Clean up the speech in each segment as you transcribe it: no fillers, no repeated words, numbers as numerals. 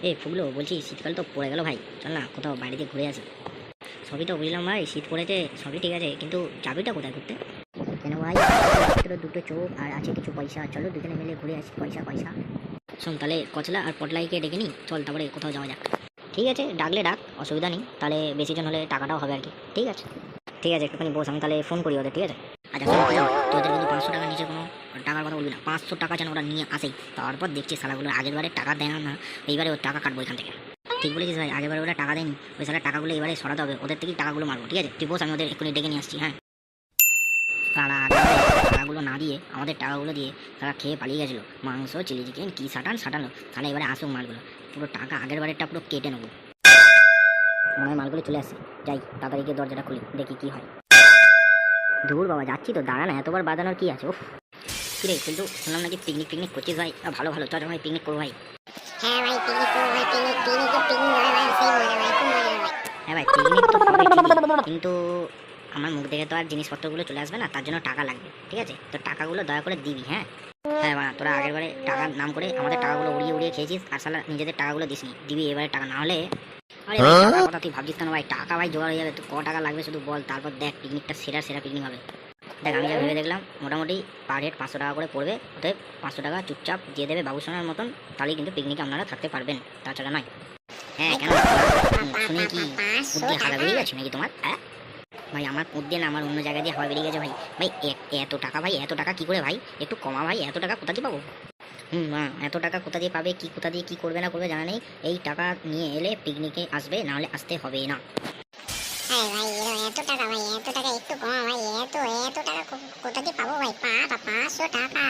এই ফুগলো বলছি শীতকাল তো পড়ে গেল ভাই, চল না কোথাও বাইরে দিয়ে ঘুরে আসি। সবই তো বুঝলাম ভাই, শীত পড়েছে সবই ঠিক আছে, কিন্তু যাবিটা কোথায় ঘুরতে? কেন ভাই, মাত্র দুটো চোখ আর আছে কিছু পয়সা, চলো দুজনে মিলে ঘুরে আসি। পয়সা পয়সা শোন, তাহলে কচলা আর পটলাইকে ডেকে নি, চল তারপরে কোথাও যাওয়া যাক। ঠিক আছে, ডাকলে ডাক, অসুবিধা নেই, তাহলে বেশি জন হলে টাকাটাও হবে আর কি। ঠিক আছে ঠিক আছে, একটুখানি বস, আমি তাহলে ফোন করি ওদের। ঠিক আছে। আচ্ছা শোন, তোদের কিন্তু 500 টাকার নিচে কোনো টাকার কথা বলবি না। 500 টাকা যেন ওরা নিয়ে আসেই, তারপর দেখছি শালাগুলো আগের বারে টাকা দেয় না, এইবারে ওর টাকা কাটবো এখান থেকে। ঠিক বলেছিস ভাই, আগেরবার ওরা টাকা দেয়নি, ওই শালা টাকাগুলো এবারে সরাতে হবে, ওদের থেকেই টাকাগুলো মারবো। ঠিক আছে, তুই বস, আমি ওদের এক্ষুনি ডেকে নিয়ে আসছি। হ্যাঁ, তারা টাকাগুলো না দিয়ে আমাদের টাকাগুলো দিয়ে তারা খেয়ে পালিয়ে গেছিলো, মাংস চিলি চিকেন কি সাটানো। তাহলে এবারে আসুক মালগুলো, পুরো টাকা আগের বারেরটা পুরো কেটে নেবো। মনে হয় মালগুলো চলে আসছে, যাই তাড়াতাড়ি গিয়ে দরজাটা খুলি, দেখি কি হয়। দূর বাবা, যাচ্ছি তো, দাঁড়া না, এতবার বাজানোর কি আছে? উফ, কিরে কিন্তু শুনলাম নাকি পিকনিক করছিস ভাই? ভালো ভালো, চল ভাই পিকনিক করবো ভাই। হ্যাঁ ভাই, পিকনিক করবো ভাই। পিকনিক হয় ভাই, সেই মজা ভাই, খুব মজা ভাই। হ্যাঁ ভাই, পিকনিক তো হবে ঠিকই, কিন্তু আমার মুখ দেখে তো আর জিনিসপত্রগুলো চলে আসবে না, তার জন্য টাকা লাগবে। ঠিক আছে, তো টাকাগুলো দয়া করে দিবি। হ্যাঁ হ্যাঁ মা, তোরা আগের বারে টাকার নাম করে আমাদের টাকাগুলো উড়িয়ে উড়িয়ে খেয়েছিস, আর সালা নিজেদের টাকাগুলো দিসনি, দিবি এবারে টাকা, না হলে আরে ভাই, টাকার কথা তুই ভাবছিস কেন ভাই? টাকা ভাই জোগাড় হয়ে যাবে, তো ক টাকা লাগবে শুধু বল, তারপর দেখ পিকনিকটা সেরা পিকনিক হবে। দেখ, আমি যা ভেবে দেখলাম, মোটামুটি পার হেড 500 টাকা করে পড়বে, অতএব 500 টাকা চুপচাপ দিয়ে দেবে বাবুসোনার মতন, তাহলেই কিন্তু পিকনিকে আপনারা থাকতে পারবেন, তাছাড়া নয়। হ্যাঁ কেন, শুনে কি বুদ্ধি হারা বেরিয়ে গেছে নাকি তোমার? হ্যাঁ ভাই, আমার বুদ্ধি না, আমার অন্য জায়গায় দিয়ে হাওয়া বেরিয়ে গেছে ভাই। ভাই এত টাকা ভাই, এত টাকা কি করে ভাই? একটু কমা ভাই, এত টাকা কোথা দিয়ে পাবো? মা, এত টাকা কোথা দিয়ে পাবে, কি কোথা দিয়ে কি করবে না করবে জানা নেই, এই টাকা নিয়ে এলে পিকনিকে আসবে, নাহলে আসতে হবে না। আরে ভাই, এত টাকা ভাই, এত টাকা একটু কমা ভাই। এত টাকা কোথা দিয়ে পাবো ভাই? 500 টাকা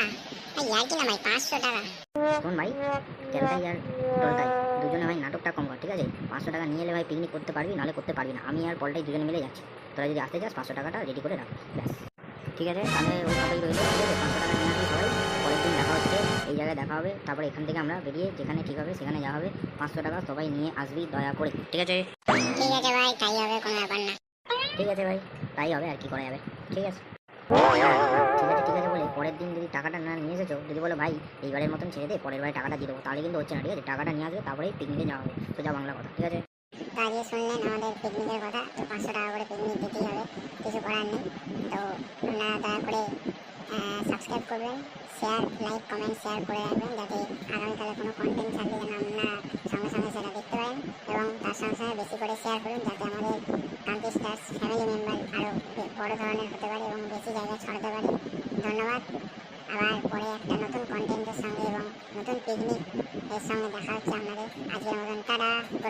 ভাই, আর কি না ভাই, 500 টাকা। শোন ভাই, তেলটাই আর টলটাই দুজনে ভাই নাটকটা কম কর। ঠিক আছে, 500 টাকা নিয়ে এলে ভাই পিকনিক করতে পারবি, নাহলে করতে পারবি না। আমি আর পলটাই দুজনে মিলে যাচ্ছি, তোরা যদি আসতে চাস 500 টাকাটা রেডি করে রাখ, ব্যাস। ঠিক আছে, তাহলে ওই কথাই রইল। ঠিক আছে, 500 টাকা নিয়ে আসবি সবাই, পরের দিন দেখা হচ্ছে, এই জায়গায় দেখা হবে, তারপর এখান থেকে আমরা বেরিয়ে যেখানে ঠিক হবে সেখানে যাওয়া হবে। 500 টাকা সবাই নিয়ে আসবি দয়া করে। ঠিক আছে ঠিক আছে ভাই, তাই হবে, কোনো ব্যাপার না। ঠিক আছে ভাই, তাই হবে, আর কি করা যাবে। ঠিক আছে ঠিক আছে বলে পরের দিন যদি টাকাটা না নিয়ে এসেছো, যদি বলো ভাই এইবারের মতন ছেড়ে দে, পরের বারে টাকাটা দিয়ে দেবো, তাহলে কিন্তু হচ্ছে না। ঠিক আছে, টাকাটা নিয়ে আসবে, তারপরেই পিকনিকে যাওয়া হবে, তো যা বাংলা কথা। ঠিক আছে, তো আজকে শুনলেন আমাদের পিকনিকের কথা, তো 500 টাকা করে পিকনিক দিতেই হবে, কিছু করার নেই। তো আপনারা দয়া করে সাবস্ক্রাইব করবেন, শেয়ার লাইক কমেন্ট শেয়ার করে রাখবেন, যাতে আগামীকালে কোনো কন্টেন্ট ছাড়লে যেন আপনারা সঙ্গে সঙ্গে সেটা দেখতে পারেন, এবং তার সঙ্গে সঙ্গে বেশি করে শেয়ার করুন, যাতে আমাদের কান্ট্রি স্টার্স ফ্যামিলি মেম্বার আরও বড় ধরনের হতে পারে এবং বেশি জায়গায় ছড়াতে পারে। ধন্যবাদ। আবার পরে একটা নতুন কন্টেন্টের সঙ্গে এবং নতুন পিকনিক এর সঙ্গে দেখা হচ্ছে আপনাদের। আজকের মতন টাটা।